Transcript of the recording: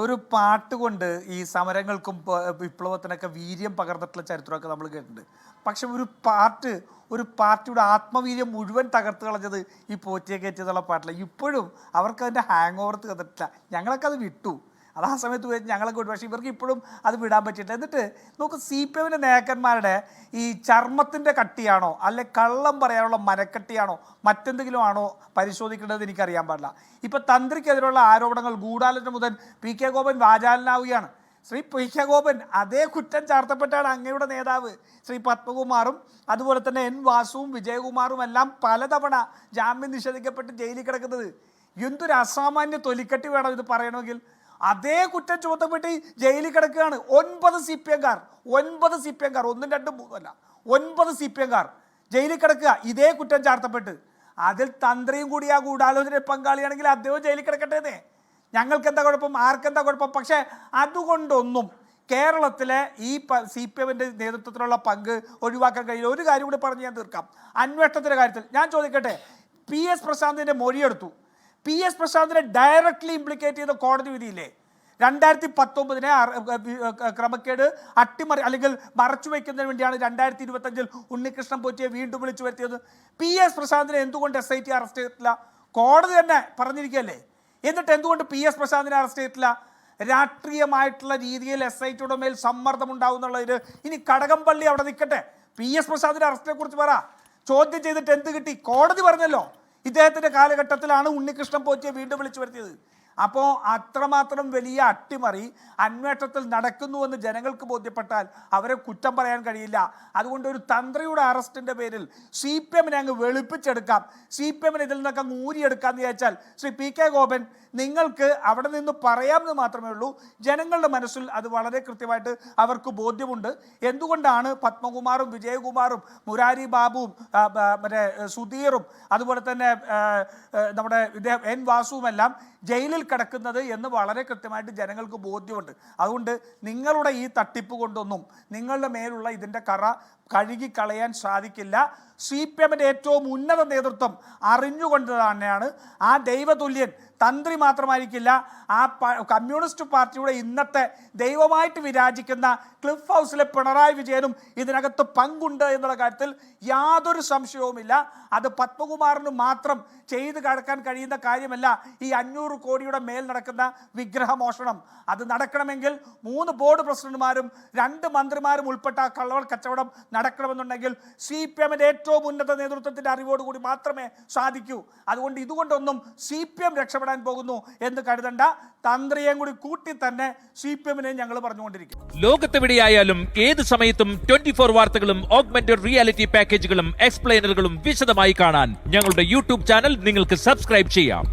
ഒരു പാട്ട് കൊണ്ട് ഈ സമരങ്ങൾക്കും വിപ്ലവത്തിനൊക്കെ വീര്യം പകർന്നിട്ടുള്ള ചരിത്രമൊക്കെ നമ്മൾ കേട്ടിട്ടുണ്ട്. പക്ഷെ ഒരു പാർട്ടിയുടെ ആത്മവീര്യം മുഴുവൻ തകർത്ത് കളഞ്ഞത് ഈ പോറ്റിയെ കയറ്റിയതുള്ള പാട്ടില്ല. ഇപ്പോഴും അവർക്ക് അതിൻ്റെ ഹാങ് ഓവർ തീർന്നിട്ടില്ല. ഞങ്ങളൊക്കെ അത് വിട്ടു, അത് ആ സമയത്ത് പോയി ഞങ്ങളൊക്കെ വിട്ടു. പക്ഷേ ഇവർക്ക് ഇപ്പോഴും അത് വിടാൻ പറ്റിയിട്ടില്ല. എന്നിട്ട് നമുക്ക് CPM നേതാക്കന്മാരുടെ ഈ ചർമ്മത്തിൻ്റെ കട്ടിയാണോ അല്ലെ കള്ളം പറയാനുള്ള മനക്കട്ടിയാണോ മറ്റെന്തെങ്കിലും ആണോ പരിശോധിക്കേണ്ടത് എനിക്കറിയാൻ പാടില്ല. ഇപ്പം തന്ത്രിക്കെതിരെയുള്ള ആരോപണങ്ങൾ ഗൂഢാലോചന മുതൽ PK ഗോപൻ വാചാലനാവുകയാണ്. ശ്രീ PK ഗോപൻ അതേ കുറ്റം ചാർത്തപ്പെട്ടാണ് അങ്ങയുടെ നേതാവ് ശ്രീ പത്മകുമാറും അതുപോലെ തന്നെ N വാസുവും വിജയകുമാറും എല്ലാം പലതവണ ജാമ്യം നിഷേധിക്കപ്പെട്ട് ജയിലിൽ കിടക്കുന്നത്. എന്തൊരു അസാമാന്യ തൊലിക്കട്ടി വേണം ഇത് പറയണമെങ്കിൽ. അതേ കുറ്റം ചുമത്തപ്പെട്ട് ജയിലിൽ കിടക്കുകയാണ് 9 CPM-കാർ, 9 CPM-കാർ, 1, 2, 3 അല്ല 9 CPM-കാർ ജയിലിൽ കിടക്കുക ഇതേ കുറ്റം ചാർത്തപ്പെട്ട്. അതിൽ തന്ത്രിയും കൂടി ആ ഗൂഢാലോചനയിൽ പങ്കാളിയാണെങ്കിൽ അദ്ദേഹം ജയിലിൽ കിടക്കട്ടേന്നേ. ഞങ്ങൾക്ക് എന്താ കുഴപ്പം, ആർക്കെന്താ കുഴപ്പം? പക്ഷേ അതുകൊണ്ടൊന്നും കേരളത്തിലെ ഈ CPM-ൻ്റെ നേതൃത്വത്തിലുള്ള പങ്ക് ഒഴിവാക്കാൻ കഴിയില്ല. ഒരു കാര്യം കൂടി പറഞ്ഞ് ഞാൻ തീർക്കാം. അന്വേഷണത്തിൻ്റെ കാര്യത്തിൽ ഞാൻ ചോദിക്കട്ടെ, PS പ്രശാന്തിൻ്റെ മൊഴിയെടുത്തു. PS പ്രശാന്തിനെ ഡയറക്റ്റ്ലി ഇംപ്ലിക്കേറ്റ് ചെയ്ത കോടതി വിധിയില്ലേ 2019 ക്രമക്കേട് അട്ടിമറി അല്ലെങ്കിൽ മറച്ചു വയ്ക്കുന്നതിന് വേണ്ടിയാണ് 2025 ഉണ്ണികൃഷ്ണൻ പോറ്റിയെ വീണ്ടും വിളിച്ചു വരുത്തിയത്. PS പ്രശാന്തിനെ എന്തുകൊണ്ട് SIT അറസ്റ്റ് ചെയ്തിട്ടില്ല? കോടതി തന്നെ പറഞ്ഞിരിക്കുകയല്ലേ. എന്നിട്ട് എന്തുകൊണ്ട് PS പ്രശാന്തിനെ അറസ്റ്റ് ചെയ്തിട്ടില്ല? രാഷ്ട്രീയമായിട്ടുള്ള രീതിയിൽ SITയുടെ മേൽ സമ്മർദ്ദം ഉണ്ടാവുന്നുള്ളതിൽ ഇനി കടകംപള്ളി അവിടെ നിൽക്കട്ടെ. PS പ്രശാന്തിൻ്റെ അറസ്റ്റിനെ കുറിച്ച് പറ. ചോദ്യം ചെയ്തിട്ട് എന്ത് കിട്ടി? കോടതി പറഞ്ഞല്ലോ ഇദ്ദേഹത്തിൻ്റെ കാലഘട്ടത്തിലാണ് ഉണ്ണികൃഷ്ണൻ പോറ്റിയെ വീണ്ടും വിളിച്ചു വരുത്തിയത്. അപ്പോൾ അത്രമാത്രം വലിയ അട്ടിമറി അന്വേഷണത്തിൽ നടക്കുന്നുവെന്ന് ജനങ്ങൾക്ക് ബോധ്യപ്പെട്ടാൽ അവരെ കുറ്റം പറയാൻ കഴിയില്ല. അതുകൊണ്ട് ഒരു തന്ത്രിയുടെ അറസ്റ്റിൻ്റെ പേരിൽ CPM-നെ അങ്ങ് വെളുപ്പിച്ചെടുക്കാം, CPM-നെ ഇതിൽ നിന്നൊക്കെ ഊരിയെടുക്കാമെന്ന് വിചാരിച്ചാൽ ശ്രീ PK ഗോപൻ നിങ്ങൾക്ക് അവിടെ നിന്ന് പറയാമെന്ന് മാത്രമേ ഉള്ളൂ. ജനങ്ങളുടെ മനസ്സിൽ അത് വളരെ കൃത്യമായിട്ട് അവർക്ക് ബോധ്യമുണ്ട്. എന്തുകൊണ്ടാണ് പത്മകുമാറും വിജയകുമാറും മുരാരി ബാബുവും മറ്റേ സുധീറും അതുപോലെ തന്നെ നമ്മുടെ N വാസുവും എല്ലാം ജയിലിൽ കിടക്കുന്നത് എന്ന് വളരെ കൃത്യമായിട്ട് ജനങ്ങൾക്ക് ബോധ്യമുണ്ട്. അതുകൊണ്ട് നിങ്ങളുടെ ഈ തട്ടിപ്പ് കൊണ്ടൊന്നും നിങ്ങളുടെ മേലുള്ള ഇതിൻ്റെ കറ കഴുകിക്കളയാൻ സാധിക്കില്ല. CPM-ൻ്റെ ഏറ്റവും ഉന്നത നേതൃത്വം അറിഞ്ഞുകൊണ്ട് തന്നെയാണ് ആ ദൈവതുല്യൻ തന്ത്രി മാത്രമായിരിക്കില്ല, ആ കമ്മ്യൂണിസ്റ്റ് പാർട്ടിയുടെ ഇന്നത്തെ ദൈവമായിട്ട് വിരാജിക്കുന്ന ക്ലിഫ് ഹൗസിലെ പിണറായി വിജയനും ഇതിനകത്ത് പങ്കുണ്ട് എന്നുള്ള കാര്യത്തിൽ യാതൊരു സംശയവുമില്ല. അത് പത്മകുമാറിന് മാത്രം ചെയ്ത് കടക്കാൻ കഴിയുന്ന കാര്യമല്ല. ഈ 500 കോടിയുടെ മേൽ നടക്കുന്ന വിഗ്രഹമോഷണം അത് നടക്കണമെങ്കിൽ 3 ബോർഡ് പ്രസിഡന്റുമാരും 2 മന്ത്രിമാരും ഉൾപ്പെട്ട ആ കള്ളവൾ കച്ചവടം നടക്കണമെന്നുണ്ടെങ്കിൽ CPM-ൻ്റെ ഏറ്റവും ഉന്നത നേതൃത്വത്തിൻ്റെ അറിവോടുകൂടി മാത്രമേ സാധിക്കൂ. അതുകൊണ്ട് ഇതുകൊണ്ടൊന്നും CPM രക്ഷപ്പെടാൻ പോകുന്നു എന്ന് കരുതണ്ട. തന്ത്രിയെയും കൂടി കൂട്ടി തന്നെ CPM-നെ ഞങ്ങൾ പറഞ്ഞുകൊണ്ടിരിക്കും. ലോകത്തെവിടെയായാലും ഏത് സമയത്തും 24 വാർത്തകളും ഓഗ്മെന്റഡ് റിയാലിറ്റി പാക്കേജുകളും എക്സ്പ്ലെയിനറുകളും വിശദമായി കാണാൻ ഞങ്ങളുടെ YouTube ചാനൽ നിങ്ങൾക്ക് സബ്സ്ക്രൈബ് ചെയ്യാം.